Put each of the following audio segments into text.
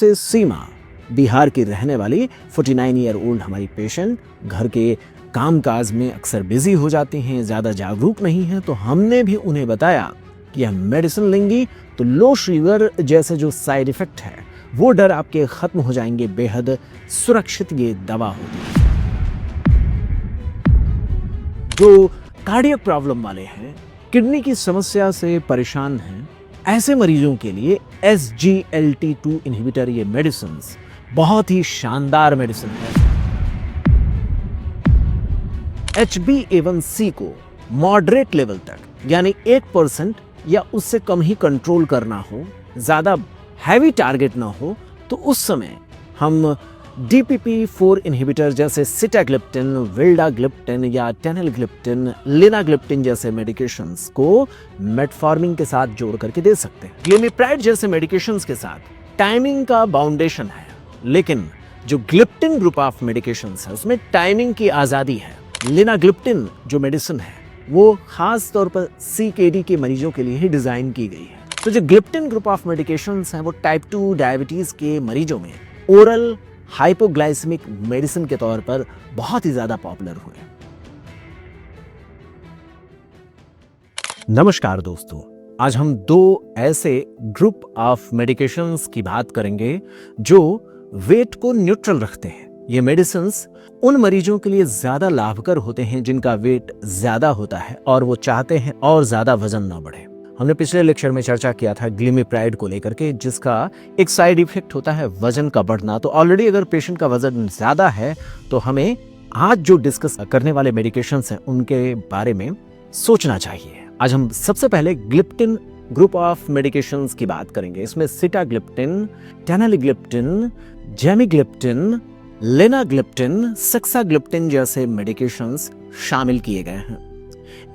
से सीमा, बिहार की रहने वाली 49 ईयर ओल्ड हमारी पेशेंट घर के कामकाज में अक्सर बिजी हो जाती हैं, ज़्यादा जागरूक नहीं हैं, तो हमने भी उन्हें बताया कि हम मेडिसिन लेंगी तो लो शुगर जैसे जो साइड इफेक्ट है वो डर आपके खत्म हो जाएंगे। बेहद सुरक्षित ये दवा होती है। जो कार्डियक प्रॉब्लम वाले हैं, किडनी की समस्या से परेशान हैं, ऐसे मरीजों के लिए SGLT2 इनहिबिटर ये मेडिसिन बहुत ही शानदार मेडिसिन है। HbA1c को मॉडरेट लेवल तक यानी 1% या उससे कम ही कंट्रोल करना हो, ज्यादा हैवी टारगेट ना हो, तो उस समय हम DPP4 इनहिबिटर जैसे सिटाग्लिप्टिन, विल्डाग्लिप्टिन या टेनलग्लिप्टिन, लिनाग्लिप्टिन जैसे मेडिकेशंस को मेटफॉर्मिन के साथ जोड़ करके दे सकते हैं। ग्लिमिप्राइड जैसे मेडिकेशंस के साथ टाइमिंग का बाउंडेशन है, लेकिन जो ग्लिप्टिन ग्रुप ऑफ मेडिकेशंस है उसमें टाइमिंग की आजादी है। लिनाग्लिप्टिन जो मेडिसिन है वो खास तौर पर CKD के मरीजों के लिए ही डिजाइन की गई है। तो जो ग्लिप्टिन ग्रुप ऑफ मेडिकेशंस हैं वो टाइप 2 डायबिटीज के मरीजों में ओरल हाइपोग्लाइसेमिक मेडिसिन के तौर पर बहुत ही ज्यादा पॉपुलर हुए। नमस्कार दोस्तों, आज हम दो ऐसे ग्रुप ऑफ मेडिकेशंस की बात करेंगे जो वेट को न्यूट्रल रखते हैं। ये मेडिसिन्स उन मरीजों के लिए ज्यादा लाभकर होते हैं जिनका वेट ज्यादा होता है और वो चाहते हैं और ज्यादा वजन ना बढ़े। हमने पिछले लेक्चर में चर्चा किया था ग्लिमिप्राइड को लेकर के, जिसका एक साइड इफेक्ट होता है वजन का बढ़ना। तो ऑलरेडी अगर पेशेंट का वजन ज्यादा है तो हमें आज जो डिस्कस करने वाले मेडिकेशंस हैं उनके बारे में सोचना चाहिए। आज हम सबसे पहले ग्लिप्टिन ग्रुप ऑफ मेडिकेशंस की बात करेंगे। इसमें सिटाग्लिप्टिन, टेनलिग्लिप्टिन, जेमिग्लिप्टिन, लिनाग्लिप्टिन, सक्साग्लिप्टिन जैसे मेडिकेशंस शामिल किए गए हैं।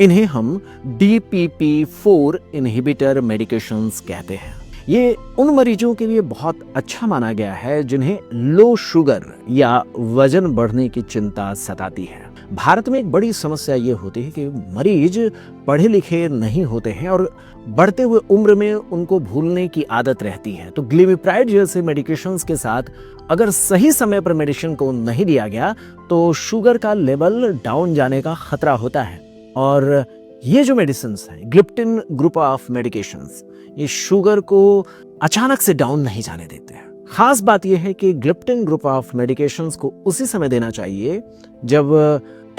इन्हें हम DPP4 इनहिबिटर मेडिकेशंस कहते हैं। ये उन मरीजों के लिए बहुत अच्छा माना गया है जिन्हें लो शुगर या वजन बढ़ने की चिंता सताती है। भारत में एक बड़ी समस्या ये होती है कि मरीज पढ़े लिखे नहीं होते हैं और बढ़ते हुए उम्र में उनको भूलने की आदत रहती है। तो ग्लिमिप्राइड जैसे मेडिकेशंस के साथ अगर सही समय पर मेडिसिन को नहीं दिया गया तो शुगर का लेवल डाउन जाने का खतरा होता है। और ये जो मेडिसिन्स हैं, ग्लिप्टिन ग्रुप ऑफ मेडिकेशंस, ये शुगर को अचानक से डाउन नहीं जाने देते हैं। खास बात यह है कि ग्लिप्टिन ग्रुप ऑफ मेडिकेशंस को उसी समय देना चाहिए जब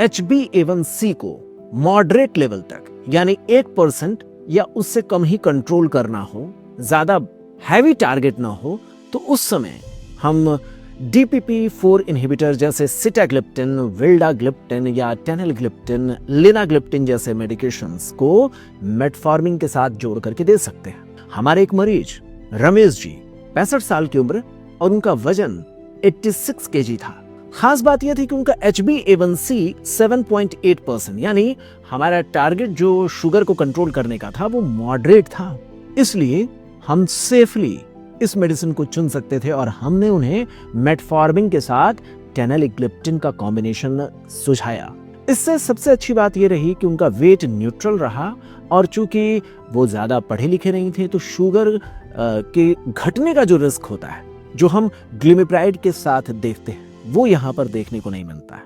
HbA1c को मॉडरेट लेवल तक यानी 1% या उससे कम ही कंट्रोल करना हो, ज्यादा हैवी टारगेट ना हो, तो उस समय हम DPP4 इनहिबिटर जैसे सिटाग्लिप्टिन, विल्डाग्लिप्टिन या टेनलग्लिप्टिन, लिनाग्लिप्टिन जैसे मेडिकेशंस को मेटफॉर्मिन के साथ जोड़ करके दे सकते हैं। हमारे एक मरीज रमेश जी 65 साल की उम्र और उनका वजन 86 kg था। खास बात यह थी कि उनका HbA1c 7.8% यानी हमारा टारगेट जो शुगर को कंट्रोल करने का था वो मॉडरेट था। इसलिए हम सेफली इस मेडिसिन को चुन सकते थे और हमने उन्हें मेटफॉर्मिन के साथ टेनलिग्लिप्टिन का कॉम्बिनेशन सुझाया। इससे सबसे अच्छी बात यह रही कि उनका वेट न्यूट्रल रहा और चूंकि वो ज्यादा पढ़े लिखे नहीं थे तो शुगर के घटने का जो रिस्क होता है जो हम ग्लिमिप्राइड के साथ देखते हैं वो यहाँ पर देखने को नहीं मिलता है।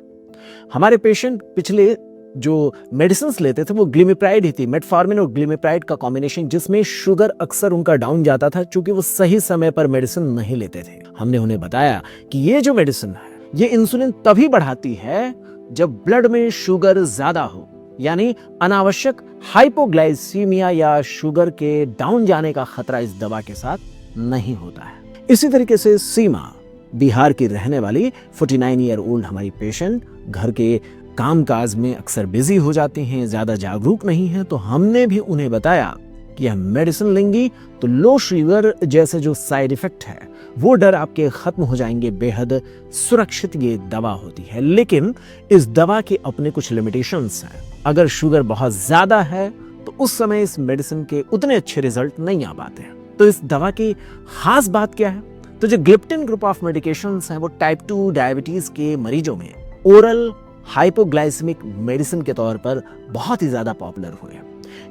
हमारे पेशेंट पिछले जो मेडिसिन लेते थे वो ग्लिमिप्राइड ही थी, मेटफॉर्मिन और ग्लिमिप्राइड का कॉम्बिनेशन, जिसमें शुगर अक्सर उनका डाउन जाता था क्योंकि वो सही समय पर मेडिसिन नहीं लेते थे। हमने उन्हें बताया कि ये जो मेडिसिन है ये इंसुलिन तभी बढ़ाती है जब ब्लड में शुगर ज्यादा हो, यानी अनावश्यक हाइपोग्लाइसीमिया या शुगर के डाउन जाने का खतरा इस दवा के साथ नहीं होता है। इसी तरीके से सीमा, बिहार की रहने वाली 49 ईयर ओल्ड हमारी पेशेंट घर के कामकाज में अक्सर बिजी हो जाती हैं, ज्यादा जागरूक नहीं है, तो हमने भी उन्हें बताया कि हम मेडिसिन लेंगी तो लो शुगर जैसे जो साइड इफेक्ट है वो डर आपके खत्म हो जाएंगे। बेहद सुरक्षित ये दवा होती है, लेकिन इस दवा के अपने कुछ लिमिटेशंस हैं। अगर शुगर बहुत ज्यादा है तो उस समय इस मेडिसिन के उतने अच्छे रिजल्ट नहीं आ पाते हैं। तो इस दवा की खास बात क्या है? तो जो ग्लिप्टिन ग्रुप ऑफ मेडिकेशंस हैं वो टाइप 2 डायबिटीज के मरीजों में ओरल हाइपोग्लाइसेमिक मेडिसिन के तौर पर बहुत ही ज्यादा पॉपुलर हुए।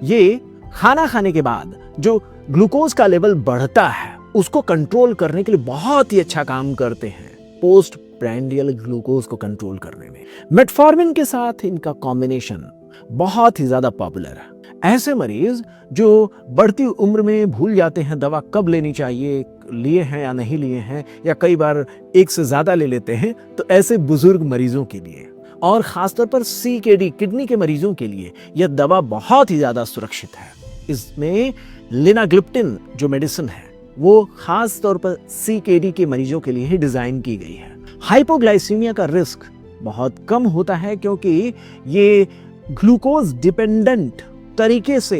ये खाना खाने के बाद जो ग्लूकोज का लेवल बढ़ता है उसको कंट्रोल करने के लिए बहुत ही अच्छा काम करते हैं पोस्ट प्रैंडियल ग्लूकोज को कंट्रोल करने में। मेटफॉर्मिन के साथ इनका कॉम्बिनेशन बहुत ही ज्यादा पॉपुलर है। ऐसे मरीज जो बढ़ती उम्र में भूल जाते हैं दवा कब लेनी चाहिए, लिए हैं या नहीं लिए हैं, या कई बार एक से ज्यादा ले लेते हैं, तो ऐसे बुजुर्ग मरीजों के लिए और खासतौर पर CKD किडनी के मरीजों के लिए यह दवा बहुत ही ज्यादा सुरक्षित है। इसमें लिनाग्लिप्टिन जो मेडिसिन है वो खास तौर पर CKD के मरीजों के लिए ही डिजाइन की गई है। हाइपोग्लाइसीमिया का रिस्क बहुत कम होता है क्योंकि ये ग्लूकोज डिपेंडेंट तरीके से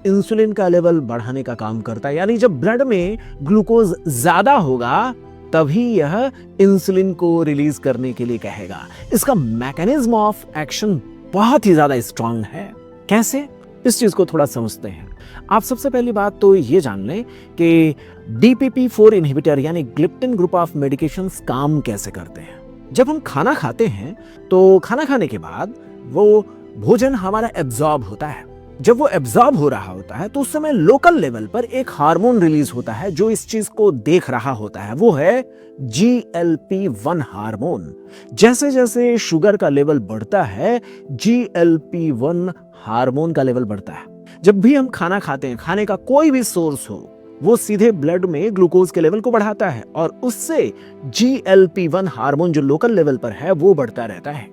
इंसुलिन का लेवल बढ़ाने का काम करता है। यानी जब ब्लड में ग्लूकोज ज्यादा होगा तभी यह इंसुलिन को रिलीज करने के लिए कहेगा। इसका मैकेनिज्म ऑफ एक्शन बहुत ही ज्यादा स्ट्रांग है। कैसे, इस चीज को थोड़ा समझते हैं। आप सबसे पहली बात तो ये जान लें कि DPP-4 इनहिबिटर यानी ग्लिप्टिन ग्रुप ऑफ मेडिकेशंस काम कैसे करते हैं। जब हम खाना खाते हैं तो खाना खाने के बाद वो भोजन हमारा एब्जॉर्ब होता है। जब वो एब्जॉर्ब हो रहा होता है तो उस समय लोकल लेवल पर एक हार्मोन रिलीज होता है जो इस चीज को देख रहा होता है, वो है GLP-1 हार्मोन। जैसे जैसे शुगर का लेवल बढ़ता है GLP-1 हार्मोन का लेवल बढ़ता है। जब भी हम खाना खाते हैं, खाने का कोई भी सोर्स हो, वो सीधे ब्लड में ग्लूकोज के लेवल को बढ़ाता है और उससे GLP-1 हार्मोन जो लोकल लेवल पर है वो बढ़ता रहता है।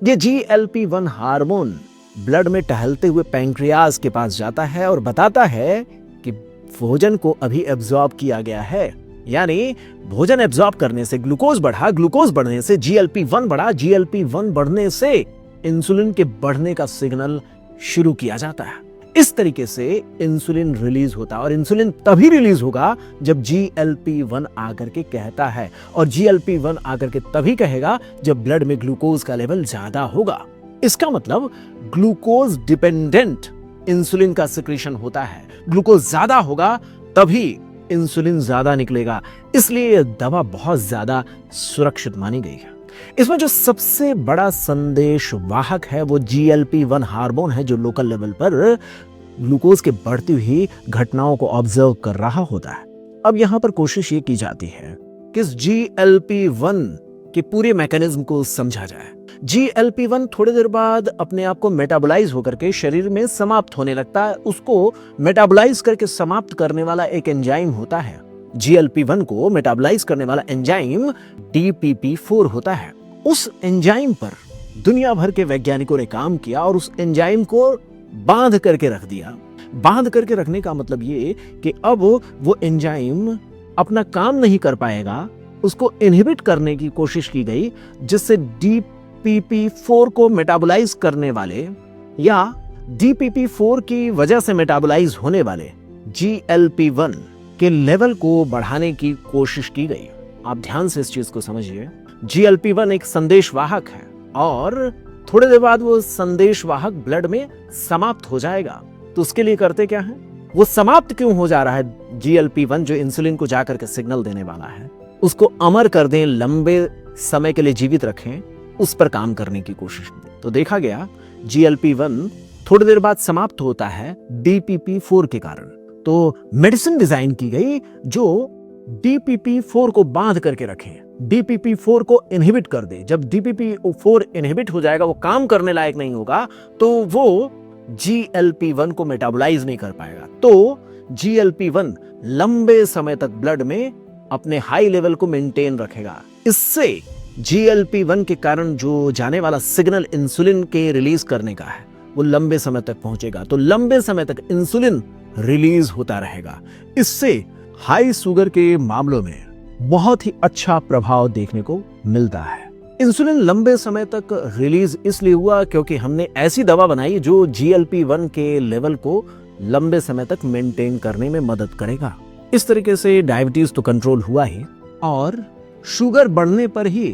ये GLP-1 हार्मोन ब्लड में टहलते हुए पैंक्रियाज के पास जाता है और बताता है कि भोजन को अभी एब्जॉर्ब किया गया है। यानी भोजन एब्जॉर्ब करने से ग्लूकोज बढ़ा, ग्लूकोज बढ़ने से GLP-1 बढ़ा, GLP-1 बढ़ने से इंसुलिन के बढ़ने का सिग्नल शुरू किया जाता है। इस तरीके से इंसुलिन रिलीज होता है और इंसुलिन तभी रिलीज होगा जब GLP-1 आकर के कहता है, और GLP-1 आकर के तभी कहेगा जब ब्लड में ग्लूकोज का लेवल ज्यादा होगा। इसका मतलब ग्लूकोज डिपेंडेंट इंसुलिन का सिक्रीशन होता है। ग्लूकोज ज्यादा होगा तभी इंसुलिन ज्यादा निकलेगा, इसलिए यह दवा बहुत ज्यादा सुरक्षित मानी गई है। इसमें जो सबसे बड़ा संदेश वाहक है वो GLP-1 हार्मोन है जो लोकल लेवल पर ग्लूकोज के बढ़ती हुई घटनाओं को ऑब्जर्व कर रहा होता है। अब यहां पर कोशिश ये की जाती है कि इस GLP-1 के पूरे मैकेनिज्म को समझा जाए। GLP-1 थोड़ी देर बाद अपने आप को मेटाबोलाइज होकर के शरीर में समाप्त होने लगता है। उसको मेटाबोलाइज करके समाप्त करने वाला एक एंजाइम होता है। GLP-1 को मेटाबोलाइज करने वाला एंजाइम DPP-4 होता है। उस एंजाइम पर दुनिया भर के वैज्ञानिकों ने काम किया और उस एंजाइम को बांध करके रख दिया। बांध करके रखने का मतलब ये कि अब वो एंजाइम अपना काम नहीं कर पाएगा, उसको इनहिबिट करने की कोशिश की गई, जिससे DPP-4 को मेटाबोलाइज करने वाले या DPP-4 की वजह से मेटाबोलाइज होने वाले GLP-1 के लेवल को बढ़ाने की कोशिश की गई। आप ध्यान से इस चीज को समझिए। GLP-1 एक संदेशवाहक है और थोड़ी देर बाद वो संदेशवाहक ब्लड में समाप्त हो जाएगा। तो उसके लिए करते क्या है, वो समाप्त क्यों हो जा रहा है GLP-1 जो इंसुलिन को जाकर के सिग्नल देने वाला है, उसको अमर कर दें, लंबे समय के लिए जीवित रखें, उस पर काम करने की कोशिश की। तो देखा गया GLP-1 थोड़ी देर बाद समाप्त होता है DPP-4 के कारण। तो मेडिसिन डिजाइन की गई जो DPP-4 को बांध करके रखे, DPP-4 को इनहिबिट कर दे। जब DPP-4 इनहिबिट हो जाएगा, वो काम करने लायक नहीं होगा, तो वो GLP-1 को मेटाबोलाइज नहीं कर पाएगा। तो GLP-1 लंबे समय तक ब्लड में अपने हाई लेवल को मेंटेन रखेगा। इससे GLP-1 के कारण जो जाने वाला सिग्नल इंसुलिन के रिलीज करने का है वो लंबे समय तक पहुंचेगा। तो लंबे समय तक इंसुलिन रिलीज होता रहेगा। इससे हाई शुगर के मामलों में बहुत ही अच्छा प्रभाव देखने को मिलता है। इंसुलिन लंबे समय तक रिलीज इसलिए हुआ क्योंकि हमने ऐसी दवा बनाई जो GLP-1 के लेवल को लंबे समय तक मेंटेन करने में मदद करेगा। इस तरीके से डायबिटीज तो कंट्रोल हुआ ही, और शुगर बढ़ने पर ही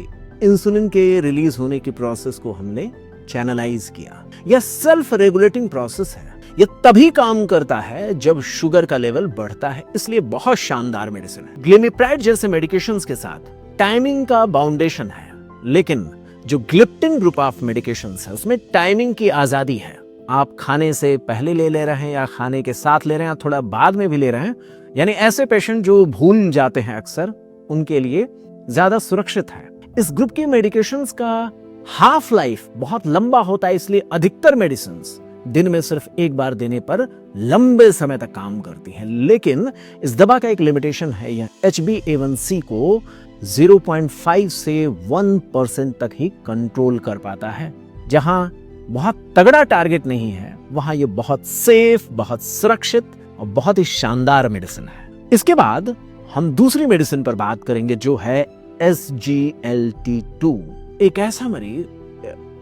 इंसुलिन के रिलीज होने की प्रोसेस को हमने चैनलाइज किया। यह सेल्फ रेगुलेटिंग प्रोसेस है। यह तभी काम करता है जब शुगर का लेवल बढ़ता है। इसलिए बहुत शानदार मेडिसिन है। ग्लिमिप्राइड जैसे मेडिकेशंस के साथ टाइमिंग का बाउंडेशन है, लेकिन जो ग्लिप्टिन ग्रुप ऑफ मेडिकेशंस है उसमें टाइमिंग की आजादी है। आप खाने से पहले ले रहे हैं या खाने के साथ ले रहे हैं या थोड़ा बाद में भी ले रहे हैं, यानी ऐसे पेशेंट जो भूल जाते हैं अक्सर, उनके लिए ज्यादा सुरक्षित है। इस ग्रुप की मेडिकेशंस का हाफ लाइफ बहुत लंबा होता है, इसलिए अधिकतर मेडिसिन्स दिन में सिर्फ एक बार देने पर लंबे समय तक काम करती हैं। लेकिन इस दवा का एक लिमिटेशन है, यह HbA1c को 0.5 से 1% तक ही कंट्रोल कर पाता है। जहां बहुत तगड़ा टारगेट नहीं है, वहां ये बहुत सेफ, बहुत सुरक्षित और बहुत ही शानदार मेडिसिन है। इसके बाद हम दूसरी मेडिसिन पर बात करेंगे जो है SGLT2। एक ऐसा मरीज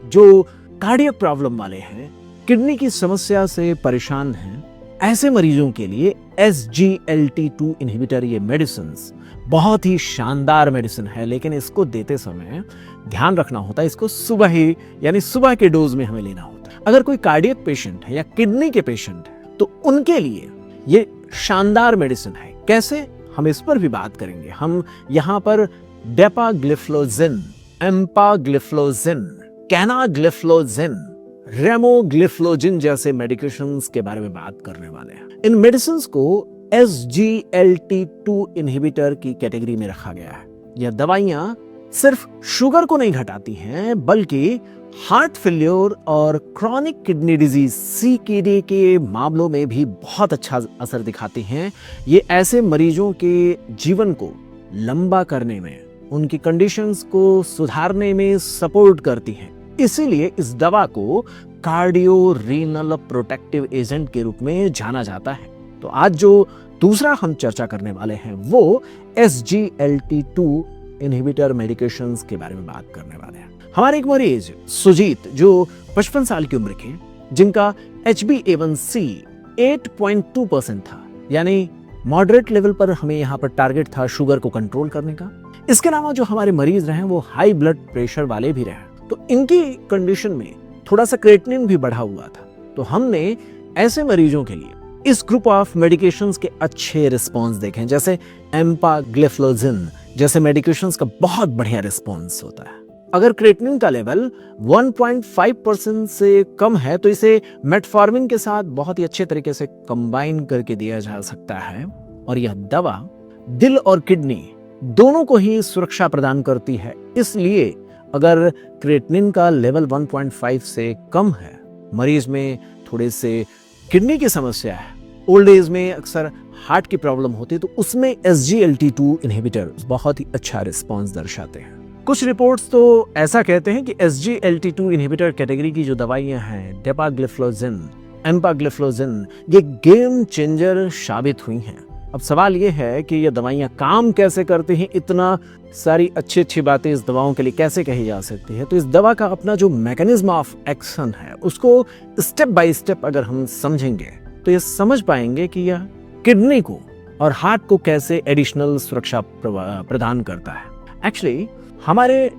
जो कार्डियक प्रॉब्लम वाले हैं, किडनी की समस्या से परेशान हैं, ऐसे मरीजों के लिए SGLT2 इनहिबिटर ये मेडिसिन बहुत ही शानदार मेडिसिन है। लेकिन इसको देते समय ध्यान रखना होता है, इसको सुबह ही यानी सुबह के डोज में हमें लेना होता है। अगर कोई कार्डियक पेशेंट है या किडनी के पेशेंट है तो उनके लिए ये शानदार मेडिसिन है। कैसे, हम इस पर भी बात करेंगे। हम यहाँ पर डेपाग्लिफ्लोजिन, एम्पाग्लिफ्लोजिन, कैनाग्लिफ्लोजिन, रेमोग्लिफ्लोजिन जैसे मेडिकेशंस के बारे में बात करने वाले हैं। इन मेडिसिन्स को SGLT2 इनहिबिटर की कैटेगरी में रखा गया है। यह दवाइयां सिर्फ शुगर को नहीं घटाती हैं, बल्कि हार्ट फेल्योर और क्रॉनिक किडनी डिजीज CKD के मामलों में भी बहुत अच्छा असर दिखाती हैं। ये ऐसे मरीजों के जीवन को लंबा करने में, उनकी कंडीशंस को सुधारने में सपोर्ट करती हैं। इसीलिए इस दवा को कार्डियो रीनल प्रोटेक्टिव एजेंट के रूप में जाना जाता है। तो आज जो दूसरा हम चर्चा करने वाले हैं वो SGLT2 इनहिबिटर मेडिकेशंस के बारे में बात करने वाले हैं। हमारे एक मरीज सुजीत जो 55 साल की उम्र के, जिनका HbA1c 8.2% था, यानी मॉडरेट लेवल पर हमें यहाँ पर टारगेट था शुगर को कंट्रोल करने का। इसके अलावा जो हमारे मरीज रहे वो हाई ब्लड प्रेशर वाले भी रहे, तो इनकी कंडीशन में थोड़ा सा क्रिएटिनिन भी बढ़ा हुआ था। तो हमने ऐसे मरीजों के लिए इस ग्रुप ऑफ मेडिकेशंस के अच्छे रिस्पॉन्स देखे हैं। जैसे एम्पाग्लिफ्लोजिन जैसे मेडिकेशंस का बहुत बढ़िया रिस्पॉन्स होता है। अगर क्रिएटिनिन का लेवल 1.5% से कम है तो इसे मेटफॉर्मिन के साथ बहुत ही अच्छे तरीके से कंबाइन करके दिया जा सकता है। और यह दवा दिल और किडनी दोनों को ही सुरक्षा प्रदान करती है। इसलिए अगर क्रिएटिनिन का लेवल 1.5 से कम है, मरीज में थोड़े से किडनी की समस्या है, ओल्ड एज में अक्सर हार्ट की प्रॉब्लम होती है, तो उसमें SGLT2 इनहिबिटर बहुत ही अच्छा रिस्पॉन्स दर्शाते हैं। कुछ रिपोर्ट्स तो ऐसा कहते हैं कि SGLT2 इनहिबिटर कैटेगरी की जो दवाइयां हैं, डेपाग्लिफ्लोजिन, एम्पाग्लिफ्लोजिन, ये गेम चेंजर साबित हुई हैं। अब सवाल ये है कि ये दवाइयां काम कैसे करती हैं, इतना सारी अच्छी अच्छी बातें इस दवाओं के लिए कैसे कही जा सकती है। तो इस दवा का अपना जो मैकेनिज्म ऑफ एक्शन है उसको स्टेप बाय स्टेप अगर हम समझेंगे तो ये समझ पाएंगे कि यह किडनी को और हार्ट को कैसे एडिशनल सुरक्षा प्रदान करता है। एक्चुअली हमारे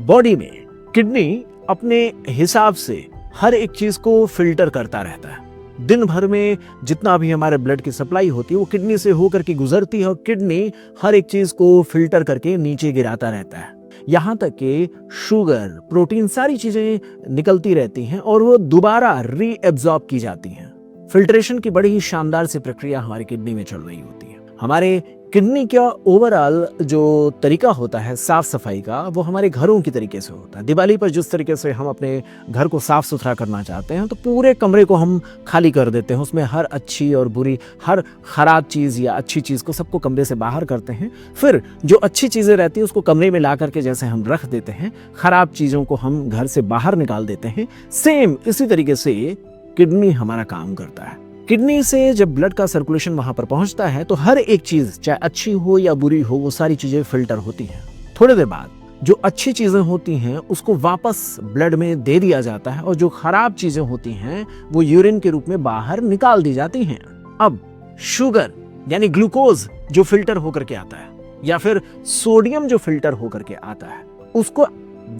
बॉडी में किडनी अपने हिसाब से हर एक चीज को फिल्टर करता रहता है। दिन भर में जितना भी हमारे ब्लड की सप्लाई होती है वो किडनी से होकर के गुजरती है और किडनी हर एक चीज को फिल्टर करके नीचे गिराता रहता है। यहाँ तक कि शुगर, प्रोटीन, सारी चीजें निकलती रहती हैं और वो दोबारा रीएब्जॉर्ब की जाती हैं। फिल्ट्रेशन की बड़ी ही शानदार सी प्रक्रिया हमारी किडनी में चल रही होती है। हमारे किडनी का ओवरऑल जो तरीका होता है साफ सफाई का, वो हमारे घरों की तरीके से होता है। दिवाली पर जिस तरीके से हम अपने घर को साफ सुथरा करना चाहते हैं तो पूरे कमरे को हम खाली कर देते हैं, उसमें हर अच्छी और बुरी, हर खराब चीज़ या अच्छी चीज़ को सबको कमरे से बाहर करते हैं। फिर जो अच्छी चीज़ें रहती हैं उसको कमरे में ला करके जैसे हम रख देते हैं, खराब चीज़ों को हम घर से बाहर निकाल देते हैं। सेम इसी तरीके से किडनी हमारा काम करता है। किडनी से जब ब्लड का सर्कुलेशन वहां पर पहुंचता है तो हर एक चीज चाहे अच्छी हो या बुरी हो वो सारी चीजें फिल्टर होती हैं। थोड़ी देर बाद जो अच्छी चीजें होती हैं उसको वापस ब्लड में दे दिया जाता है और जो खराब चीजें होती हैं वो यूरिन के रूप में बाहर निकाल दी जाती हैं। अब शुगर यानी ग्लूकोज जो फिल्टर होकर के आता है या फिर सोडियम जो फिल्टर होकर के आता है, उसको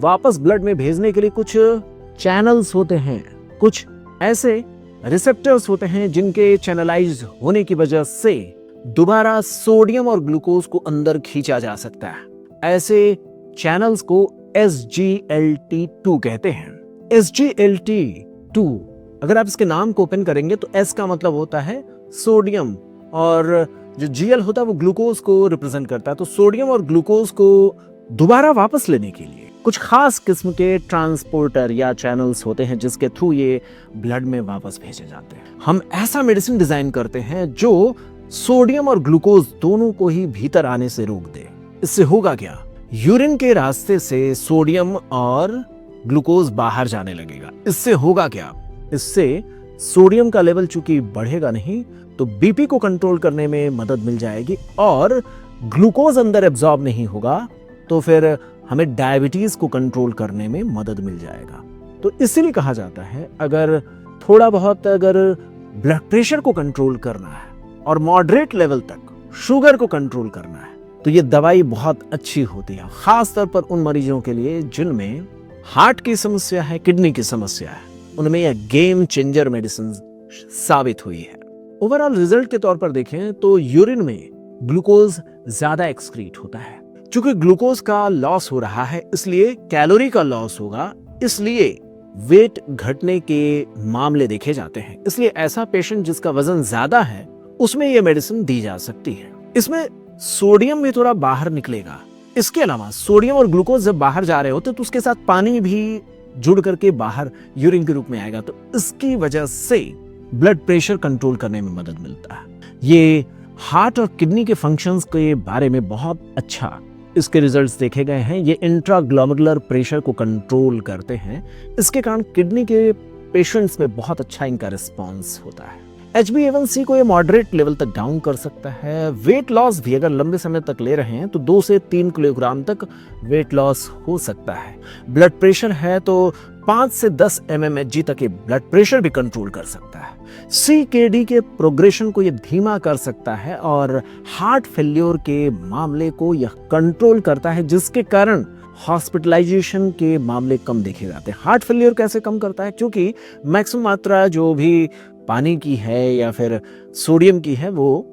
वापस ब्लड में भेजने के लिए कुछ चैनल्स होते हैं, कुछ ऐसे रिसेप्टर्स होते हैं जिनके चैनलाइज होने की वजह से दोबारा सोडियम और ग्लूकोज को अंदर खींचा जा सकता है। ऐसे चैनल्स को SGLT2 कहते हैं। SGLT2 अगर आप इसके नाम को ओपन करेंगे तो S का मतलब होता है सोडियम, और जो Gl होता है वो ग्लूकोज को रिप्रेजेंट करता है। तो सोडियम और ग्लूकोज को दोबारा वापस लेने के लिए कुछ खास किस्म के ट्रांसपोर्टर या चैनल्स होते हैं जिसके थ्रू ये ब्लड में वापस भेजे जाते हैं। हम ऐसा मेडिसिन डिजाइन करते हैं जो सोडियम और ग्लूकोज दोनों को ही भीतर आने से रोक दे। इससे होगा क्या, यूरिन के रास्ते से सोडियम और ग्लूकोज बाहर जाने लगेगा। इससे होगा क्या, इससे सोडियम का लेवल चूंकि बढ़ेगा नहीं तो बीपी को कंट्रोल करने में मदद मिल जाएगी, और ग्लूकोज अंदर एब्जॉर्ब नहीं होगा तो फिर हमें डायबिटीज को कंट्रोल करने में मदद मिल जाएगा। तो इसीलिए कहा जाता है अगर थोड़ा बहुत अगर ब्लड प्रेशर को कंट्रोल करना है और मॉडरेट लेवल तक शुगर को कंट्रोल करना है तो ये दवाई बहुत अच्छी होती है, खास तौर पर उन मरीजों के लिए जिनमें हार्ट की समस्या है, किडनी की समस्या है, उनमें यह गेम चेंजर मेडिसिन साबित हुई है। ओवरऑल रिजल्ट के तौर पर देखें तो यूरिन में ग्लूकोज ज्यादा एक्सक्रीट होता है। चूंकि ग्लूकोज का लॉस हो रहा है इसलिए कैलोरी का लॉस होगा, इसलिए वेट घटने के मामले देखे जाते हैं। इसलिए ऐसा पेशेंट जिसका वजन ज्यादा है उसमें यह मेडिसिन दी जा सकती है। इसमें सोडियम भी थोड़ा बाहर निकलेगा। इसके अलावा सोडियम और ग्लूकोज जब बाहर जा रहे होते तो उसके साथ पानी भी जुड़ करके बाहर यूरिन के रूप में आएगा, तो इसकी वजह से ब्लड प्रेशर कंट्रोल करने में मदद मिलता है। ये हार्ट और किडनी के फंक्शंस के बारे में बहुत अच्छा इसके रिजल्ट्स देखे गए हैं। ये इंट्राग्लोमेरुलर प्रेशर को कंट्रोल करते हैं। इसके कारण किडनी के पेशेंट्स में बहुत अच्छा इनका रिस्पॉन्स होता है। HbA1c को ये मॉडरेट लेवल तक डाउन कर सकता है। वेट लॉस भी अगर लंबे समय तक ले रहे हैं तो 2 से 3 किलोग्राम तक वेट लॉस हो सकता है। ब्लड प्रेशर है तो 5 से 10 mmHg तक ये ब्लड प्रेशर भी कंट्रोल कर सकता है। CKD के प्रोग्रेशन को ये धीमा कर सकता है और हार्ट फेल्योर के मामले को यह कंट्रोल करता है, जिसके कारण हॉस्पिटलाइजेशन के मामले कम देखे जाते हैं। हार्ट फेल्योर कैसे कम करता है, क्योंकि मैक्सिमम मात्रा जो भी पानी की है या फिर सोडियम की है वो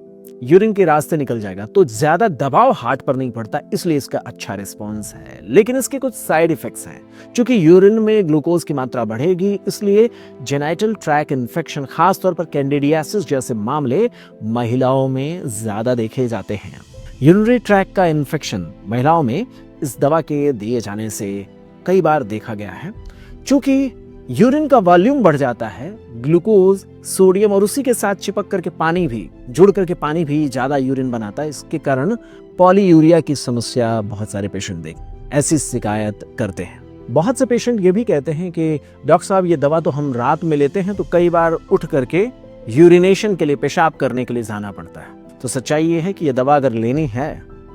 यूरिन के रास्ते निकल जाएगा, तो ज्यादा दबाव हार्ट पर नहीं पड़ता, इसलिए इसका अच्छा रिस्पॉन्स है। लेकिन इसके कुछ साइड इफेक्ट्स हैं। क्योंकि यूरिन में ग्लूकोज की मात्रा बढ़ेगी इसलिए जेनाइटल ट्रैक इन्फेक्शन, खासतौर पर कैंडिडियासिस जैसे मामले महिलाओं में ज्यादा देखे जाते हैं। यूरिनरी ट्रैक का इन्फेक्शन महिलाओं में इस दवा के दिए जाने से कई बार देखा गया है। चूंकि यूरिन का वॉल्यूम बढ़ जाता है, ग्लूकोज, सोडियम और उसी के साथ चिपक करके पानी भी जुड़ करके पानी भी ज्यादा यूरिन बनाता है। इसके कारण पॉलीयूरिया की समस्या बहुत सारे पेशेंट देख ऐसी शिकायत करते हैं। बहुत से पेशेंट ये भी कहते हैं कि डॉक्टर साहब ये दवा तो हम रात में लेते हैं तो कई बार उठ करके यूरिनेशन के लिए, पेशाब करने के लिए जाना पड़ता है। तो सच्चाई ये है कि ये दवा अगर लेनी है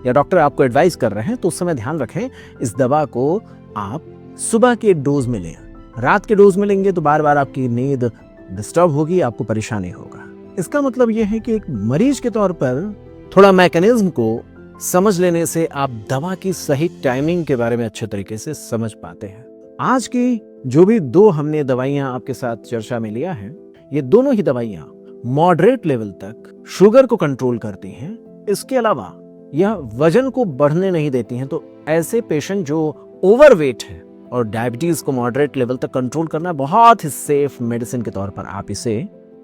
या डॉक्टर आपको एडवाइस कर रहे हैं तो उस समय ध्यान रखें इस दवा को आप सुबह के डोज में लें। रात के डोज में लेंगे तो बार बार आपकी नींद डिस्टर्ब होगी, आपको परेशानी होगा। इसका मतलब यह है कि एक मरीज के तौर पर थोड़ा मैकेनिज्म को समझ लेने से आप दवा की सही टाइमिंग के बारे में अच्छे तरीके से समझ पाते हैं। आज की जो भी 2 हमने दवाइयां आपके साथ चर्चा में लिया है, ये दोनों ही दवाइयां मॉडरेट लेवल तक शुगर को कंट्रोल करती हैं। इसके अलावा यह वजन को बढ़ने नहीं देती हैं। तो ऐसे पेशेंट जो ओवरवेट है और डायबिटीज को मॉडरेट लेवल तक कंट्रोल करना बहुत ही सेफ मेडिसिन के तौर पर आप इसे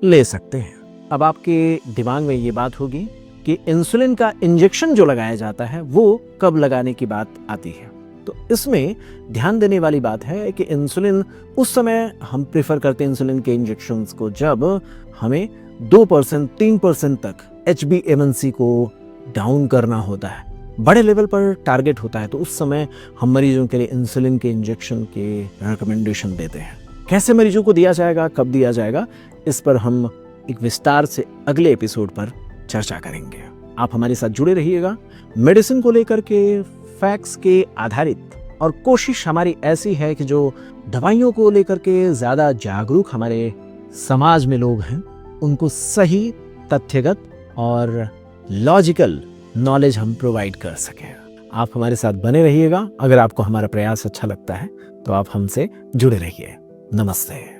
ले सकते हैं। अब आपके दिमाग में ये बात होगी कि इंसुलिन का इंजेक्शन जो लगाया जाता है वो कब लगाने की बात आती है। तो इसमें ध्यान देने वाली बात है कि इंसुलिन उस समय हम प्रेफर करते हैं इंसुलिन के इंजेक्शंस को जब हमें 2% 3% तक HbA1c को डाउन करना होता है, बड़े लेवल पर टारगेट होता है। तो उस समय हम मरीजों के लिए इंसुलिन के इंजेक्शन के रिकमेंडेशन देते हैं। कैसे मरीजों को दिया जाएगा, कब दिया जाएगा, इस पर हम एक विस्तार से अगले एपिसोड पर चर्चा करेंगे। आप हमारे साथ जुड़े रहिएगा। मेडिसिन को लेकर के फैक्ट्स के आधारित और कोशिश हमारी ऐसी है कि जो दवाइयों को लेकर के ज्यादा जागरूक हमारे समाज में लोग हैं उनको सही तथ्यगत और लॉजिकल नॉलेज हम प्रोवाइड कर सकें। आप हमारे साथ बने रहिएगा। अगर आपको हमारा प्रयास अच्छा लगता है तो आप हमसे जुड़े रहिए। नमस्ते।